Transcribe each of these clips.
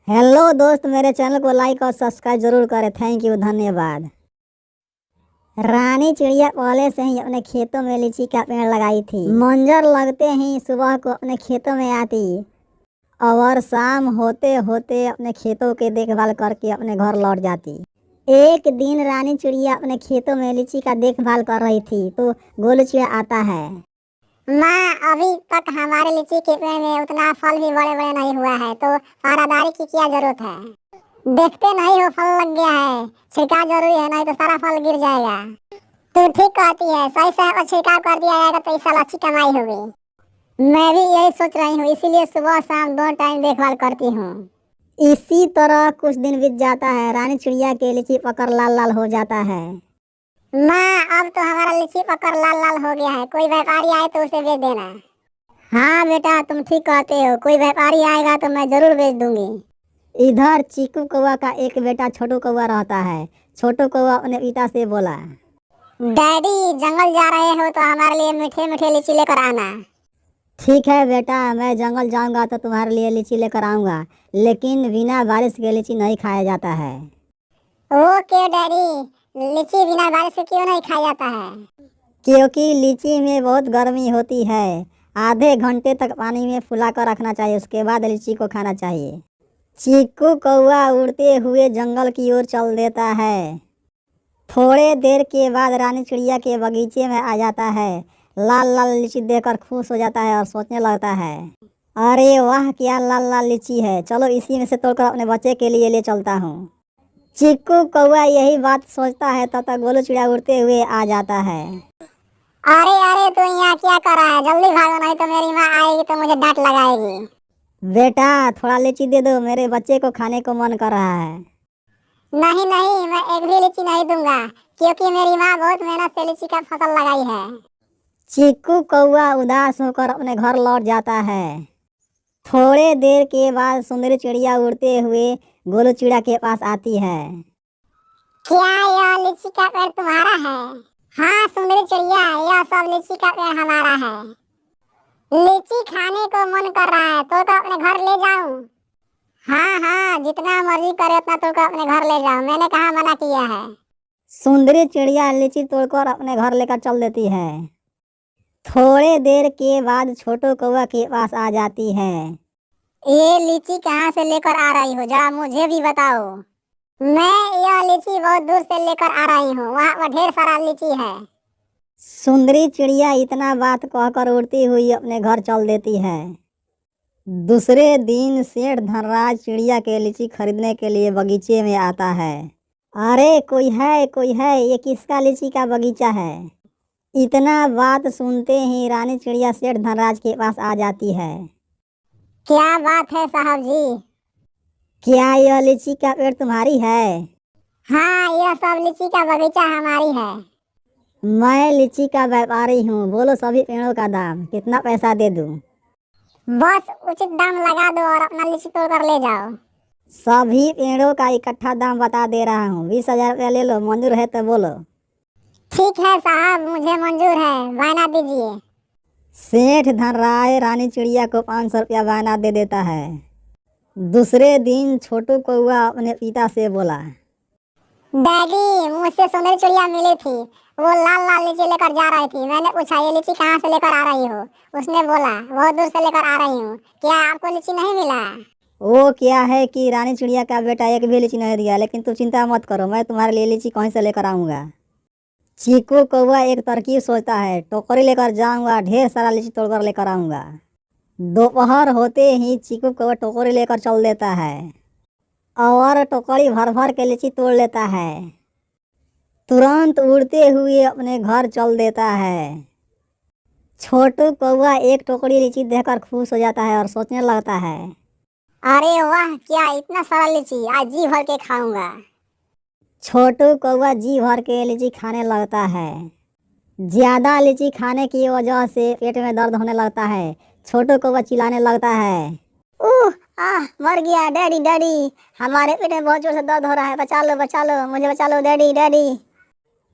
Hello दोस्त, मेरे channel को लाइक और सब्सक्राइब जरूर करें। थैंक यू, धन्यवाद। रानी चिड़िया पहले से ही अपने खेतों में लीची का पेड़ लगाई थी। मंजर लगते ही सुबह को अपने खेतों में आती और शाम होते होते अपने खेतों की देखभाल करके अपने घर लौट जाती। एक दिन रानी चिड़िया अपने खेतों में लीची का देखभाल कर रही थी तो गोलू चिड़िया आता है। माँ, अभी तक हमारे लीची के पेड़ में उतना फल भी बड़े बड़े नहीं हुआ है, तो पहरादारी की क्या जरूरत है? देखते नहीं हो फल लग गया है, छिड़काव जरूरी है, नहीं तो सारा फल गिर जाएगा। तू ठीक कहती है, सही समय पर छिड़काव कर दिया जाएगा तो इस साल अच्छी कमाई होगी। मैं भी यही सोच रही हूँ, इसीलिए सुबह शाम दोनों टाइम देखभाल करती हूँ। इसी तरह कुछ दिन बीत जाता है। रानी चिड़िया के लीची पकड़ लाल लाल हो जाता है। माँ, अब तो हमारा लीची पकड़ लाल लाल हो गया है, कोई व्यापारी आए तो उसे बेच देना। हाँ बेटा, तुम ठीक कहते हो, कोई व्यापारी आएगा तो मैं जरूर बेच दूंगी। इधर चीकू कौवा का एक बेटा छोटू कौवा रहता है। छोटू कौवा अपने पिता से बोला, डैडी, जंगल जा रहे हो तो हमारे लिए मीठे मीठे लीची लेकर आना। ठीक है बेटा, मैं जंगल जाऊंगा तो तुम्हारे लिए लीची लेकर आऊंगा, लेकिन बिना बारिश के लीची नहीं खाया जाता है। ओके डैडी, लीची बिना बारिश के क्यों नहीं खाया जाता है? क्योंकि लीची में बहुत गर्मी होती है। आधे घंटे तक पानी में फुला कर रखना चाहिए, उसके बाद लीची को खाना चाहिए। चीकू कौवा उड़ते हुए जंगल की ओर चल देता है। थोड़े देर के बाद रानी चिड़िया के बगीचे में आ जाता है। लाल लाल लीची देखकर खुश हो जाता है और सोचने लगता है, अरे वाह, क्या लाल लाल लीची है, चलो इसी में से तोड़कर अपने बच्चे के लिए ले चलता हूँ। चीकू कौवा यही बात सोचता है, तब तक गोलू चिड़िया उड़ते हुए आ जाता है। अरे अरे, तू यहाँ क्या कर रहा है? जल्दी भागो, नहीं तो मेरी माँ आएगी तो मुझे डांट लगाएगी। बेटा, थोड़ा लीची दे दो, मेरे बच्चे को खाने को मन कर रहा है। नहीं नहीं, मैं एक भी लीची नहीं दूंगा, क्योंकि मेरी माँ बहुत मेहनत से लीची का फसल लगाई है। चीकू कौवा उदास होकर अपने घर लौट जाता है। थोड़े देर के बाद सुंदरी चिड़िया उड़ते हुए गोलू चिड़िया के पास आती है। क्या यह लीची का पेड़ तुम्हारा है? हाँ सुंदरी चिड़िया, यह सब लीची का पेड़ हमारा है। लीची खाने को मन कर रहा है, तोड़कर अपने घर ले जाऊं? हाँ हाँ, जितना मर्जी करे उतना तोड़कर अपने घर ले जाओ, मैंने कहाँ मना किया है। सुंदरी चिड़िया लीची तोड़कर अपने घर लेकर चल देती है। थोड़े देर के बाद छोटू कौवा के पास आ जाती है। ये लीची कहाँ से लेकर आ रही हो, जरा मुझे भी बताओ। मैं यह लीची बहुत दूर से लेकर आ रही हूँ, वहाँ पर ढेर सारा लीची है। सुंदरी चिड़िया इतना बात कहकर उड़ती हुई अपने घर चल देती है। दूसरे दिन सेठ धनराज चिड़िया के लीची खरीदने के लिए बगीचे में आता है। अरे कोई है, कोई है, ये किसका लीची का बगीचा है? इतना बात सुनते ही रानी चिड़िया सेठ धनराज के पास आ जाती है। क्या बात है साहब जी? क्या यह लीची का पेड़ तुम्हारी है? हाँ, यह सब लीची का बगीचा हमारी है। मैं लीची का व्यापारी हूँ, बोलो सभी पेड़ों का दाम, कितना पैसा दे दूँ? बस उचित दाम लगा दो और अपना लीची तोड़ कर ले जाओ। सभी पेड़ों का इकट्ठा दाम बता दे रहा हूँ, 20,000 रुपया ले लो, मंजूर है तो बोलो। ठीक है साहब, मुझे मंजूर है, वायना दीजिए। सेठ धनराज रानी चिड़िया को 500 रुपया वायना दे देता है। दूसरे दिन छोटू कौवा अपने पिता से बोला, डैडी, मुझसे सुंदरी चिड़िया मिली थी, वो लाल लाल लीची लेकर जा रही थी। मैंने पूछा, ये लीची कहाँ से लेकर आ रही हो? उसने बोला, बहुत दूर से लेकर आ रही हूँ। क्या आपको लीची नहीं मिला? वो क्या है कि रानी चिड़िया का बेटा एक भी लीची नहीं दिया, लेकिन तुम चिंता मत करो, मैं तुम्हारे लिए लीची कहीं से लेकर आऊँगा। चीकू कौवा एक तरकीब सोचता है, टोकरी लेकर जाऊँगा, ढेर सारा लीची तोड़कर लेकर आऊँगा। दोपहर होते ही चीकू कौवा टोकरी लेकर चल देता है और टोकरी भर भर के लीची तोड़ लेता है। तुरंत उड़ते हुए अपने घर चल देता है। छोटू कौवा एक टोकरी लीची देखकर खुश हो जाता है और सोचने लगता है, अरे वाह, क्या इतना सारा लीची, आज जी भर के खाऊंगा। छोटू कौवा जी भर के लीची खाने लगता है। ज्यादा लीची खाने की वजह से पेट में दर्द होने लगता है। छोटू कौवा चिल्लाने लगता है, मर गया डैडी, डैडी, हमारे पेट में बहुत जोर से दर्द हो रहा है, बचा लो, मुझे बचा लो डैडी, डैडी।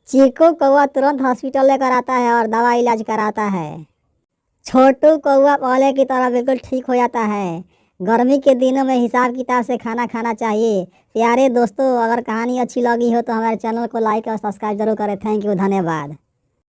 चीकू कौवा तुरंत हॉस्पिटल लेकर आता है और दवा इलाज कराता है। छोटू कौवा पहले की तरह बिल्कुल ठीक हो जाता है। गर्मी के दिनों में हिसाब किताब से खाना खाना चाहिए। प्यारे दोस्तों, अगर कहानी अच्छी लगी हो तो हमारे चैनल को लाइक और सब्सक्राइब जरूर करें। थैंक यू, धन्यवाद।